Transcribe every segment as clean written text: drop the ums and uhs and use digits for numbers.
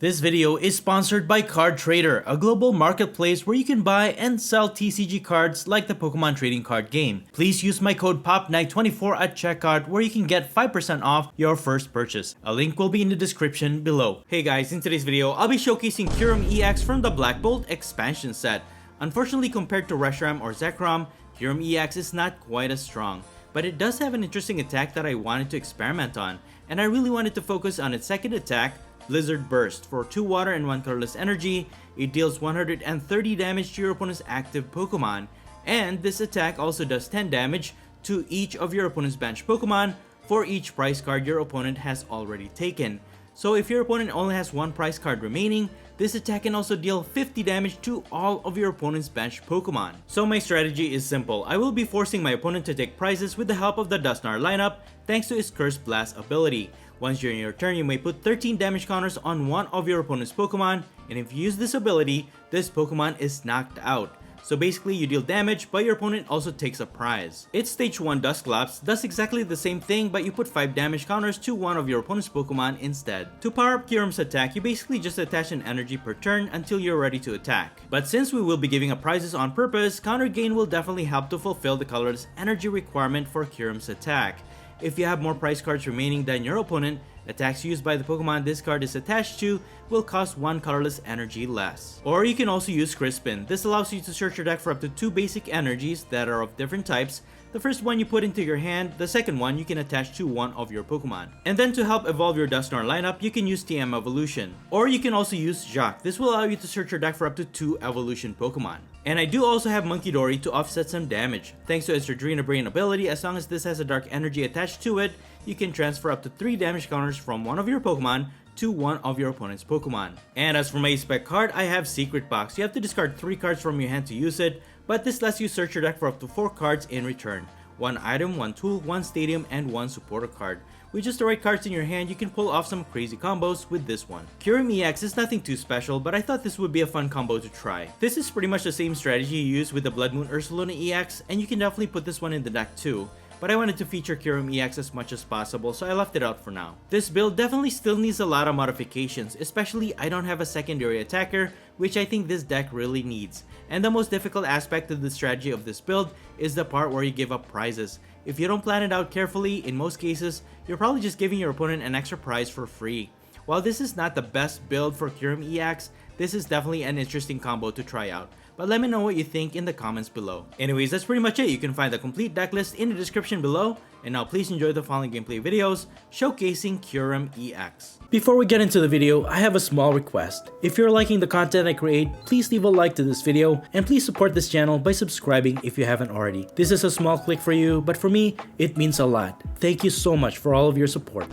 This video is sponsored by Card Trader, a global marketplace where you can buy and sell TCG cards like the Pokemon trading card game. Please use my code POPNIGHT24 at checkout where you can get 5% off your first purchase. A link will be in the description below. Hey guys, in today's video, I'll be showcasing Kyurem EX from the Black Bolt expansion set. Unfortunately, compared to Reshiram or Zekrom, Kyurem EX is not quite as strong, but it does have an interesting attack that I wanted to experiment on, and I really wanted to focus on its second attack, Blizzard Burst. For 2 water and 1 colorless energy, it deals 130 damage to your opponent's active Pokemon, and this attack also does 10 damage to each of your opponent's bench Pokemon for each prize card your opponent has already taken. So if your opponent only has 1 prize card remaining, this attack can also deal 50 damage to all of your opponent's bench Pokemon. So my strategy is simple. I will be forcing my opponent to take prizes with the help of the Dusknoir lineup thanks to his Curse Blast ability. Once during your turn, you may put 13 damage counters on one of your opponent's Pokemon, and if you use this ability, this Pokemon is knocked out. So basically, you deal damage, but your opponent also takes a prize. Its Stage 1 Dusclops does exactly the same thing, but you put 5 damage counters to one of your opponent's Pokemon instead. To power up Kyurem's attack, you basically just attach an energy per turn until you're ready to attack. But since we will be giving up prizes on purpose, counter gain will definitely help to fulfill the colorless energy requirement for Kyurem's attack. If you have more prize cards remaining than your opponent, attacks used by the Pokemon this card is attached to will cost 1 colorless energy less. Or you can also use Crispin. This allows you to search your deck for up to 2 basic energies that are of different types. The first one you put into your hand, the second one you can attach to one of your Pokemon. And then to help evolve your Dusknoir lineup, you can use TM Evolution. Or you can also use Jacq. This will allow you to search your deck for up to 2 evolution Pokemon. And I do also have Munkidori to offset some damage. Thanks to its Adrena Brain ability, as long as this has a dark energy attached to it, you can transfer up to 3 damage counters from one of your Pokemon to one of your opponent's Pokemon. And as for my spec card, I have Secret Box. You have to discard 3 cards from your hand to use it, but this lets you search your deck for up to 4 cards in return. 1 item, 1 tool, 1 stadium, and 1 supporter card. With just the right cards in your hand, you can pull off some crazy combos with this one. Kyurem EX is nothing too special, but I thought this would be a fun combo to try. This is pretty much the same strategy you use with the Blood Moon Ursaluna EX, and you can definitely put this one in the deck too. But I wanted to feature Kyurem EX as much as possible, so I left it out for now. This build definitely still needs a lot of modifications, especially I don't have a secondary attacker, which I think this deck really needs. And the most difficult aspect of the strategy of this build is the part where you give up prizes. If you don't plan it out carefully, in most cases, you're probably just giving your opponent an extra prize for free. While this is not the best build for Kyurem EX, this is definitely an interesting combo to try out. But let me know what you think in the comments below. Anyways, that's pretty much it. You can find the complete deck list in the description below. And now please enjoy the following gameplay videos showcasing Kyurem EX. Before we get into the video, I have a small request. If you're liking the content I create, please leave a like to this video and please support this channel by subscribing if you haven't already. This is a small click for you, but for me, it means a lot. Thank you so much for all of your support.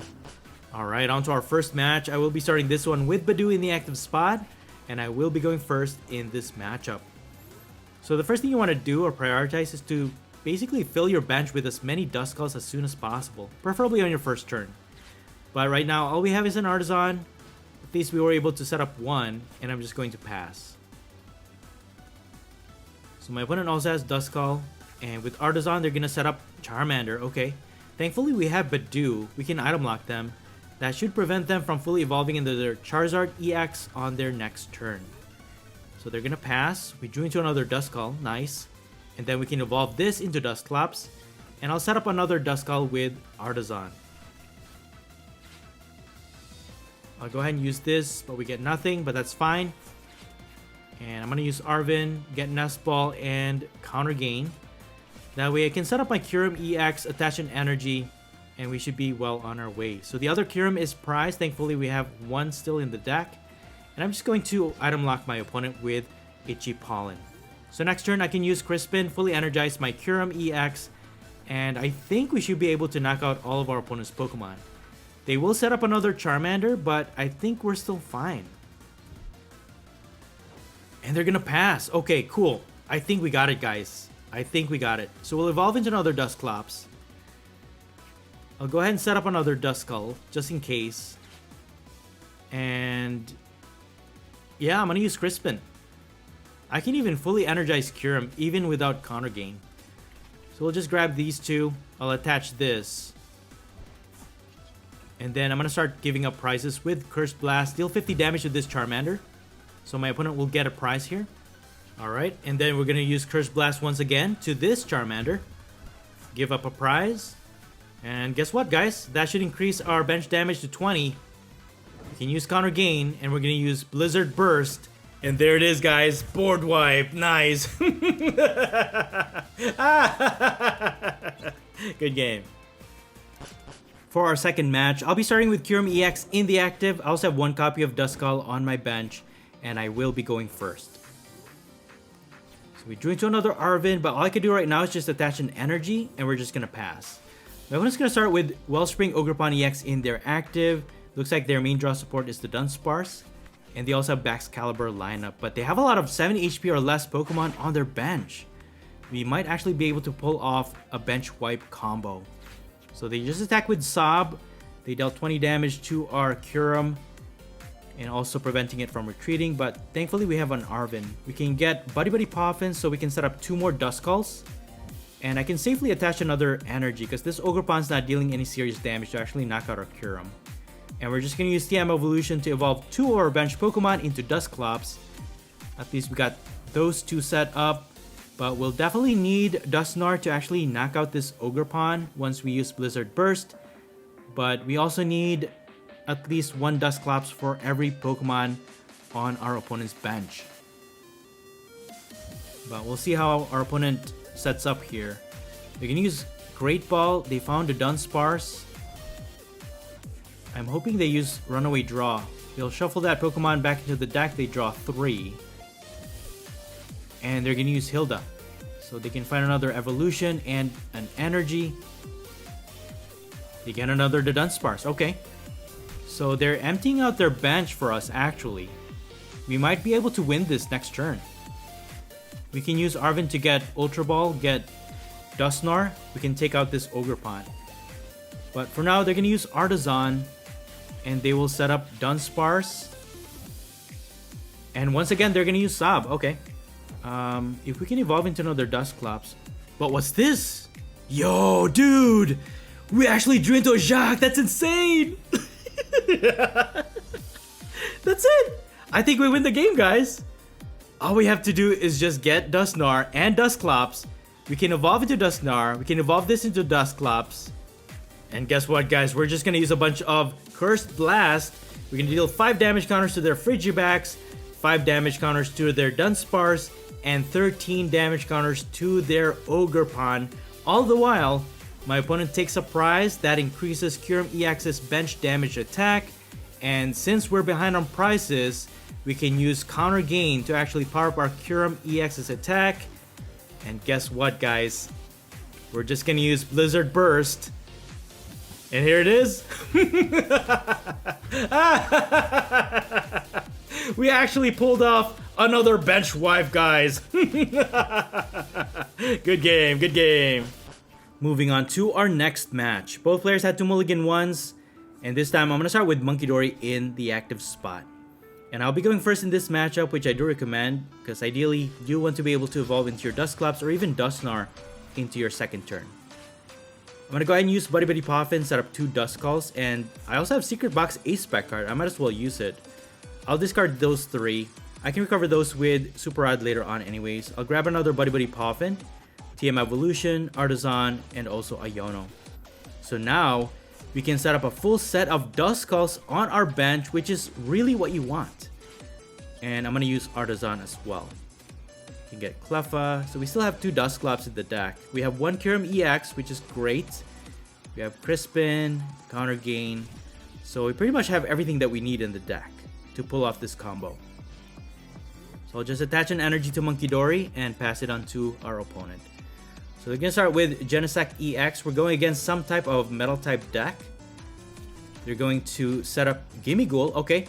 Alright, on to our first match. I will be starting this one with Badu in the active spot, and I will be going first in this matchup. So the first thing you want to do or prioritize is to basically fill your bench with as many Duskulls as soon as possible, preferably on your first turn. But right now, all we have is an Artisan. At least we were able to set up one, and I'm just going to pass. So my opponent also has Duskull, and with Artisan, they're going to set up Charmander. Okay. Thankfully, we have Badu. We can item lock them. That should prevent them from fully evolving into their Charizard EX on their next turn. So they're gonna pass. We drew into another Duskull, nice. And then we can evolve this into Dusclops. And I'll set up another Duskull with Artisan. I'll go ahead and use this, but we get nothing, but that's fine. And I'm gonna use Arven, get Nest Ball, and counter gain. That way I can set up my Kyurem EX, attach an energy, and we should be well on our way. So the other Kyurem is prized. Thankfully, we have one still in the deck. And I'm just going to item lock my opponent with Itchy Pollen. So next turn, I can use Crispin, fully energize my Kyurem EX, and I think we should be able to knock out all of our opponent's Pokemon. They will set up another Charmander, but I think we're still fine. And they're gonna pass. Okay, cool. I think we got it, guys. I think we got it. So we'll evolve into another Dusclops. I'll go ahead and set up another Duskull, just in case. And yeah, I'm gonna use Crispin. I can even fully energize Kyurem even without counter gain. So we'll just grab these two. I'll attach this. And then I'm gonna start giving up prizes with Curse Blast. Deal 50 damage to this Charmander. So my opponent will get a prize here. Alright, and then we're gonna use Curse Blast once again to this Charmander. Give up a prize. And guess what, guys? That should increase our bench damage to 20. We can use Counter Gain, and we're gonna use Blizzard Burst. And there it is, guys. Board wipe. Nice. Good game. For our second match, I'll be starting with Kyurem EX in the active. I also have one copy of Duskull on my bench, and I will be going first. So we drew into another Arven, but all I can do right now is just attach an energy, and we're just gonna pass. My opponent's gonna start with Wellspring Ogerpon EX in their active. Looks like their main draw support is the Dunsparce. And they also have Baxcalibur lineup, but they have a lot of 70 HP or less Pokemon on their bench. We might actually be able to pull off a bench wipe combo. So they just attack with Sob. They dealt 20 damage to our Kyurem, and also preventing it from retreating, but thankfully we have an Arven. We can get Buddy Buddy Poffin, so we can set up 2 more Duskulls. And I can safely attach another energy, because this Ogerpon's not dealing any serious damage to actually knock out our Kyurem. And we're just going to use TM Evolution to evolve 2 of our bench Pokemon into Dusclops. At least we got those 2 set up. But we'll definitely need Dusknoir to actually knock out this Ogerpon once we use Blizzard Burst. But we also need at least 1 Dusclops for every Pokemon on our opponent's bench. But we'll see how our opponent sets up here. They can use Great Ball. They found a Dunsparce. I'm hoping they use Runaway Draw. They'll shuffle that Pokemon back into the deck. They draw 3. And they're going to use Hilda. So they can find another Evolution and an Energy. They get another Dunsparce. Okay. So they're emptying out their bench for us, actually. We might be able to win this next turn. We can use Arven to get Ultra Ball, get Dusknoir. We can take out this Ogerpon. But for now, they're going to use Artisan. And they will set up Dunsparce. And once again, they're going to use Sob. Okay. If we can evolve into another Dusclops. But what's this? Yo, dude! We actually drew into a Jacq! That's insane! That's it! I think we win the game, guys! All we have to do is just get Dusknoir and Dusclops. We can evolve into Dusknoir. We can evolve this into Dusclops. And guess what, guys? We're just gonna use a bunch of Cursed Blast. We're gonna deal 5 damage counters to their Frigibax, 5 damage counters to their Dunsparce, and 13 damage counters to their Ogerpon. All the while, my opponent takes a prize that increases Kyurem EX's bench damage attack. And since we're behind on prizes, we can use Counter Gain to actually power up our Kyurem EX's attack. And guess what, guys? We're just gonna use Blizzard Burst. And here it is. We actually pulled off another bench wipe, guys. Good game, good game. Moving on to our next match. Both players had 2 mulligan ones. And this time I'm going to start with Munkidori in the active spot. And I'll be going first in this matchup, which I do recommend. Because ideally, you want to be able to evolve into your Dusclops or even Dusknoir into your second turn. I'm going to go ahead and use Buddy Buddy Poffin, set up 2 Duskulls. And I also have Secret Box Ace Spec card. I might as well use it. I'll discard those 3. I can recover those with Super Rod later on anyways. I'll grab another Buddy Buddy Poffin, TM Evolution, Artisan, and also Iono. So now, we can set up a full set of Duskulls on our bench, which is really what you want. And I'm going to use Artisan as well. You can get Cleffa. So we still have 2 Dusclops in the deck. We have 1 Kyurem EX, which is great. We have Crispin, Counter Gain. So we pretty much have everything that we need in the deck to pull off this combo. So I'll just attach an energy to Munkidori and pass it on to our opponent. So we're going to start with Genesect EX. We're going against some type of metal type deck. They're going to set up Gimmighoul. Okay.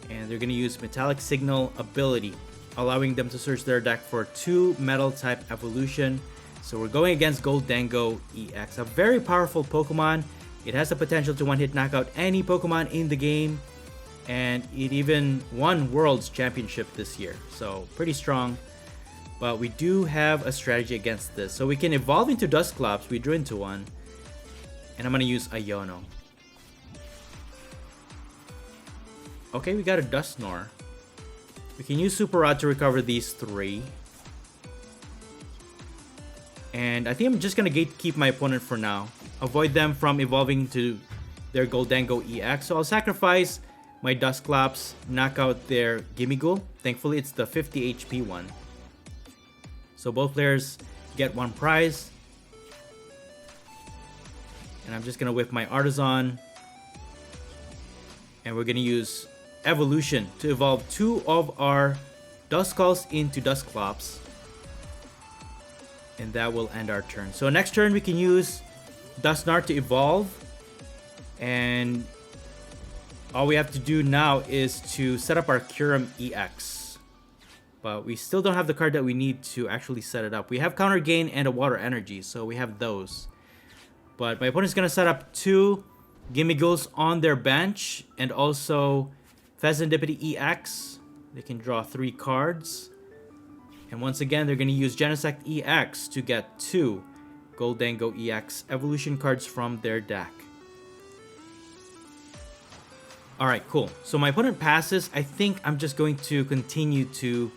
And they're going to use Metallic Signal ability, allowing them to search their deck for 2 metal type evolution. So we're going against Gholdengo EX, a very powerful Pokemon. It has the potential to one-hit knock out any Pokemon in the game. And it even won World's Championship this year. So pretty strong. But we do have a strategy against this. So we can evolve into Dusclops. We drew into one. And I'm gonna use Iono. Okay, we got a Dusknoir. We can use Super Rod to recover these 3. And I think I'm just gonna gatekeep my opponent for now. Avoid them from evolving to their Gholdengo EX. So I'll sacrifice my Dusclops, knock out their Gimmighoul. Thankfully, it's the 50 HP one. So both players get 1 prize. And I'm just gonna whip my Artisan. And we're gonna use Evolution to evolve 2 of our Duskulls into Dusclops. And that will end our turn. So next turn we can use Dusknoir to evolve. And all we have to do now is to set up our Kyurem EX. But we still don't have the card that we need to actually set it up. We have Counter Gain and a Water Energy, so we have those. But my opponent's going to set up 2 Gimmighouls on their bench and also Pheasantipity EX. They can draw 3 cards. And once again, they're going to use Genesect EX to get 2 Gholdengo EX evolution cards from their deck. Alright, cool. So my opponent passes. I think I'm just going to continue to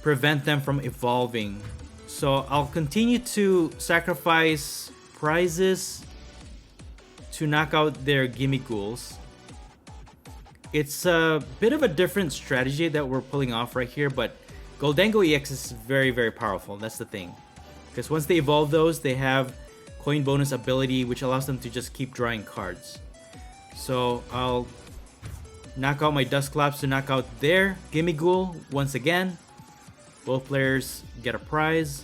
prevent them from evolving. So I'll continue to sacrifice prizes to knock out their Gimmighouls. It's a bit of a different strategy that we're pulling off right here, but Gholdengo EX is very, very powerful. That's the thing. Because once they evolve those, they have coin bonus ability, which allows them to just keep drawing cards. So I'll knock out my Dusclops to knock out their Gimmighoul once again. Both players get a prize.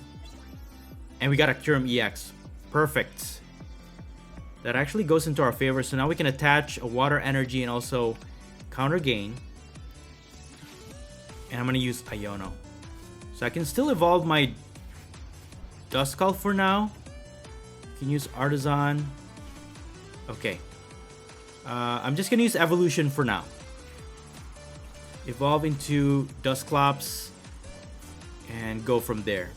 And we got a Kyurem EX. Perfect. That actually goes into our favor. So now we can attach a Water Energy and also Counter Gain. And I'm going to use Iono. So I can still evolve my Duskull for now. I can use Artisan. Okay. I'm just going to use Evolution for now. Evolve into Dusclops. And go from there.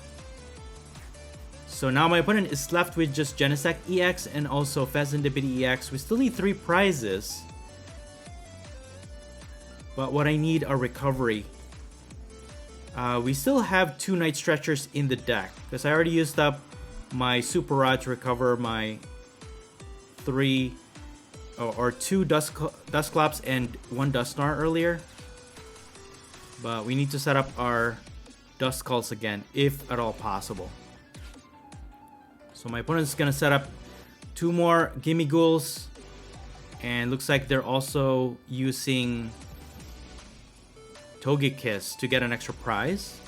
So now my opponent is left with just Genesect EX and also Pheasantipity EX. We still need 3 prizes. But what I need are recovery. We still have 2 Night Stretchers in the deck. Because I already used up my Super Rod to recover my 2 Dusclops and 1 Dusknoir earlier. But we need to set up our Duskulls again, if at all possible. So my opponent's gonna set up 2 more Gimmighouls. And looks like they're also using Togekiss to get an extra prize.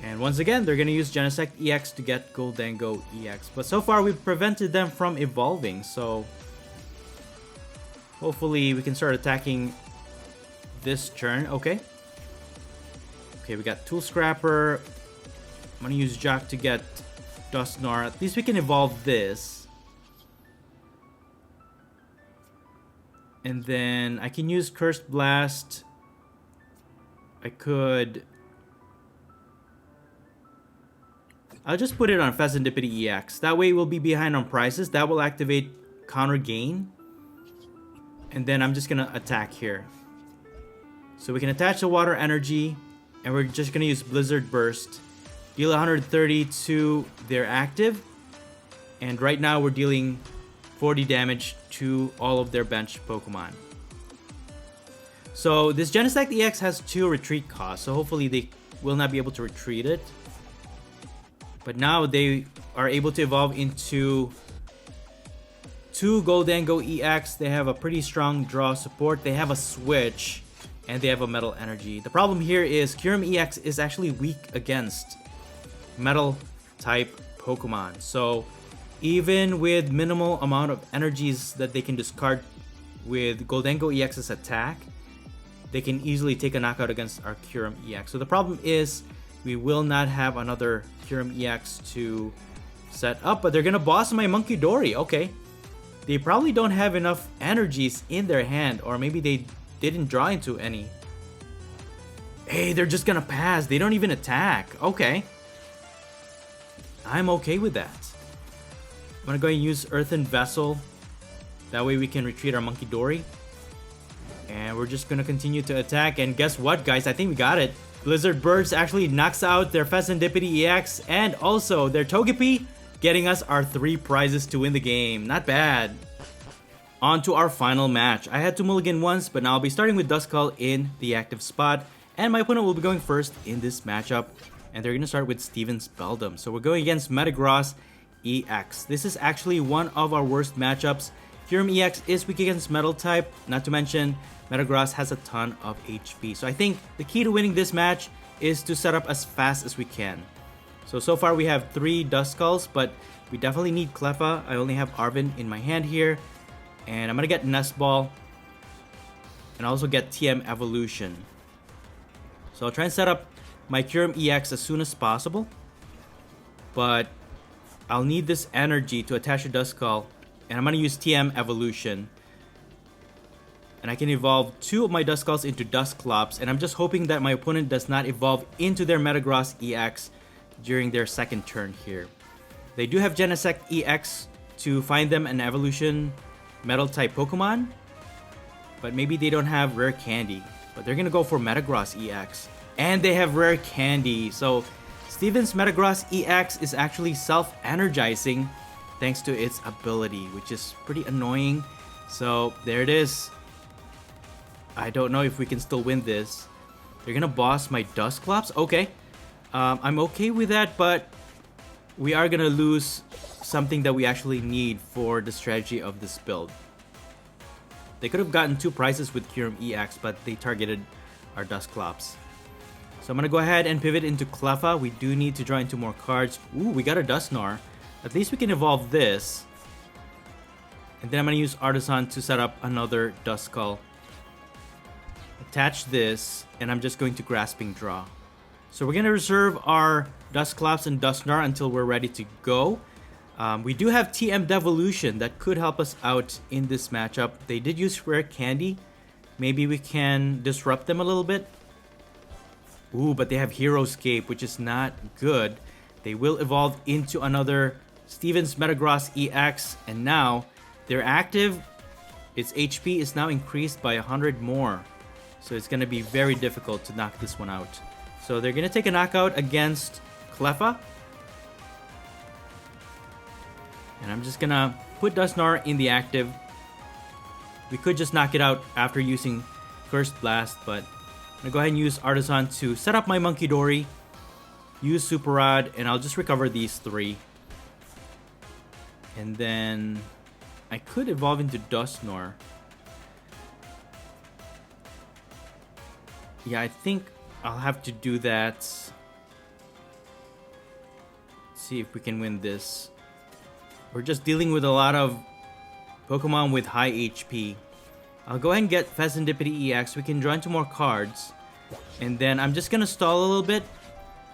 And once again, they're going to use Genesect EX to get Gholdengo EX. But so far, we've prevented them from evolving. So hopefully we can start attacking this turn. Okay. Okay, we got Tool Scrapper. I'm going to use Jock to get Dusknoir. At least we can evolve this. And then I can use Cursed Blast. I'll just put it on Pheasantipity EX. That way we'll be behind on prizes. That will activate Counter Gain. And then I'm just going to attack here. So we can attach the Water Energy. And we're just going to use Blizzard Burst. Deal 130 to their active. And right now we're dealing 40 damage to all of their bench Pokemon. So this Genesect EX has 2 retreat costs, so hopefully they will not be able to retreat it. But now they are able to evolve into 2 Gholdengo EX. They have a pretty strong draw support. They have a switch, and they have a Metal Energy. The problem here is Kyurem EX is actually weak against Metal type Pokemon. So even with minimal amount of energies that they can discard with Gholdengo EX's attack, they can easily take a knockout against our Kyurem EX. So the problem is we will not have another Kyurem EX to set up, but they're gonna boss my Munkidori. Okay. They probably don't have enough energies in their hand, or maybe they didn't draw into any. Hey, they're just gonna pass. They don't even attack. Okay. I'm okay with that. I'm gonna go ahead and use Earthen Vessel. That way we can retreat our Monkey Dory. And we're just gonna continue to attack. And guess what, guys? I think we got it. Blizzard Birds actually knocks out their Pheasantipity EX and also their Togepi, getting us our 3 prizes to win the game. Not bad. On to our final match. I had to mulligan once, but now I'll be starting with Duskull in the active spot. And my opponent will be going first in this matchup. And they're gonna start with Steven's Beldum. So we're going against Metagross EX. This is actually one of our worst matchups. Kyurem EX is weak against Metal type, not to mention Metagross has a ton of HP. So I think the key to winning this match is to set up as fast as we can. So far we have 3 Duskulls, but we definitely need Cleffa. I only have Arven in my hand here. And I'm gonna get Nest Ball. And also get TM Evolution. So I'll try and set up my Kyurem EX as soon as possible. But I'll need this energy to attach to Duskull. And I'm going to use TM Evolution. And I can evolve 2 of my Duskulls into Dusclops. And I'm just hoping that my opponent does not evolve into their Metagross EX during their second turn here. They do have Genesect EX to find them an evolution Metal type Pokemon. But maybe they don't have Rare Candy. But they're going to go for Metagross EX. And they have Rare Candy. So Steven's Metagross EX is actually self-energizing thanks to its ability, which is pretty annoying. So there it is. I don't know if we can still win this. They're gonna boss my Dusclops. Okay, I'm okay with that, but we are gonna lose something that we actually need for the strategy of this build. They could have gotten 2 prizes with Kyurem EX, but they targeted our Dusclops. So I'm gonna go ahead and pivot into Cleffa. We do need to draw into more cards. Ooh, we got a Dusknoir. At least we can evolve this. And then I'm going to use Artisan to set up another Duskull. Attach this, and I'm just going to Grasping Draw. So we're going to reserve our Dusclops and Dusknoir until we're ready to go. We do have TM Devolution that could help us out in this matchup. They did use Rare Candy. Maybe we can disrupt them a little bit. Ooh, but they have Heroescape, which is not good. They will evolve into another Steven's Metagross EX, and now they're active. Its HP is now increased by 100 more. So it's going to be very difficult to knock this one out. So they're going to take a knockout against Cleffa. And I'm just going to put Dusknoir in the active. We could just knock it out after using First Blast, but I'm going to go ahead and use Artisan to set up my Monkey Dory. Use Super Rod, and I'll just recover these 3. And then I could evolve into Dusknoir. Yeah, I think I'll have to do that. Let's see if we can win this. We're just dealing with a lot of Pokemon with high HP. I'll go ahead and get Pheasantipity EX. We can draw into more cards. And then I'm just going to stall a little bit.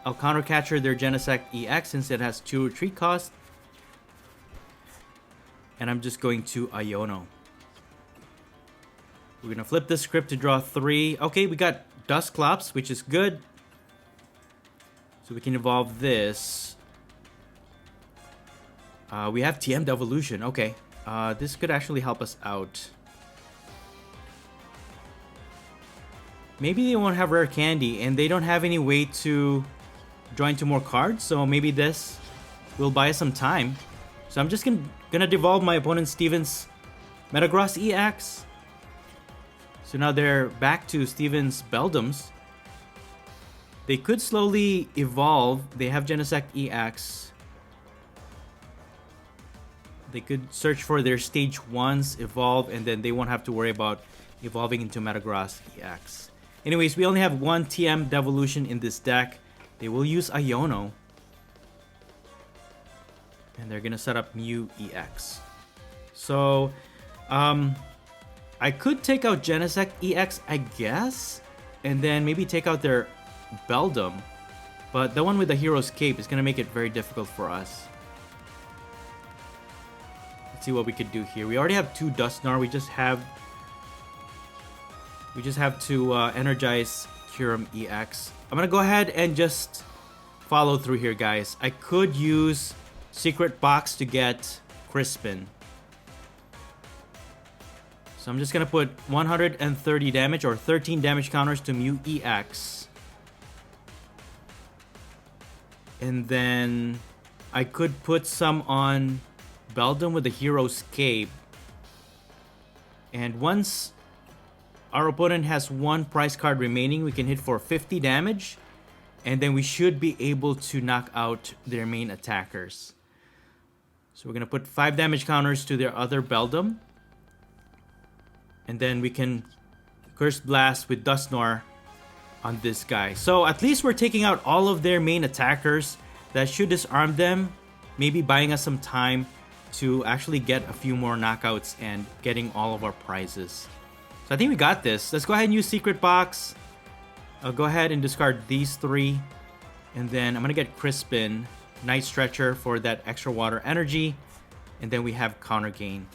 I'll counter capture their Genesect EX since it has 2 retreat costs. And I'm just going to Iono. We're going to flip this script to draw 3. Okay, we got Dusclops, which is good. So we can evolve this. We have TM Devolution. Okay, this could actually help us out. Maybe they won't have Rare Candy, and they don't have any way to draw into more cards, so maybe this will buy us some time. So I'm just gonna devolve my opponent Steven's Metagross EX. So now they're back to Steven's Beldums. They could slowly evolve. They have Genesect EX. They could search for their stage 1s, evolve, and then they won't have to worry about evolving into Metagross EX. Anyways, we only have 1 TM Devolution in this deck. They will use Iono. And they're gonna set up Mew EX. So, I could take out Genesect EX, I guess, and then maybe take out their Beldum. But the one with the Hero's Cape is gonna make it very difficult for us. Let's see what we could do here. We already have 2 Dusknoir. We just have to energize Kyurem EX. I'm gonna go ahead and just follow through here, guys. I could use Secret Box to get Crispin. So I'm just gonna put 130 damage or 13 damage counters to Mew EX. And then I could put some on Beldum with the Hero's Cape. And once our opponent has one prize card remaining, we can hit for 50 damage. And then we should be able to knock out their main attackers. So we're going to put 5 damage counters to their other Beldum. And then we can Curse Blast with Dusknoir on this guy. So at least we're taking out all of their main attackers. That should disarm them, maybe buying us some time to actually get a few more knockouts and getting all of our prizes. So I think we got this. Let's go ahead and use Secret Box. I'll go ahead and discard these 3. And then I'm going to get Crispin, Night Stretcher for that extra water energy. And then we have Counter Gain.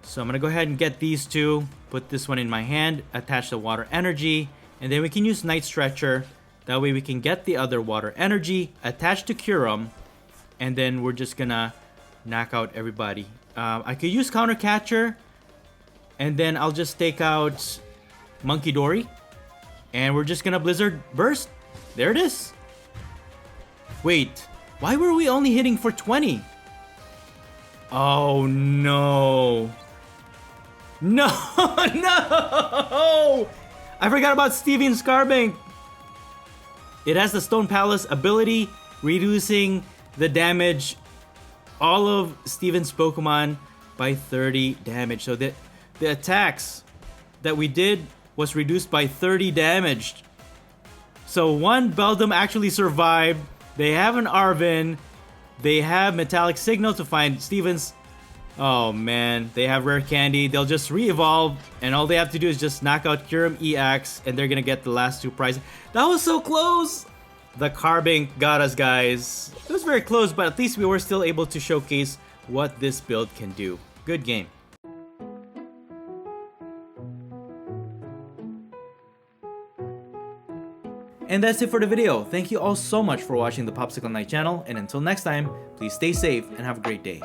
So I'm going to go ahead and get these 2. Put this one in my hand, attach the water energy. And then we can use Night Stretcher. That way we can get the other water energy, attach to Kyurem. And then we're just going to knock out everybody. I could use Counter Catcher. And then I'll just take out Monkey Dory. And we're just gonna Blizzard Burst. There it is. Wait, why were we only hitting for 20? Oh no. No, no! I forgot about Steven Scarbank. It has the Stone Palace ability, reducing the damage all of Steven's Pokemon by 30 damage. So the attacks that we did was reduced by 30 damage. So one Beldum actually survived. They have an Arven. They have Metallic Signal to find Steven's. Oh man, they have Rare Candy. They'll just re-evolve, and all they have to do is just knock out Kyurem EX, and they're gonna get the last 2 prizes. That was so close! The Carbink got us, guys. It was very close, but at least we were still able to showcase what this build can do. Good game. And that's it for the video. Thank you all so much for watching the Popsicleknight channel, and until next time, please stay safe and have a great day.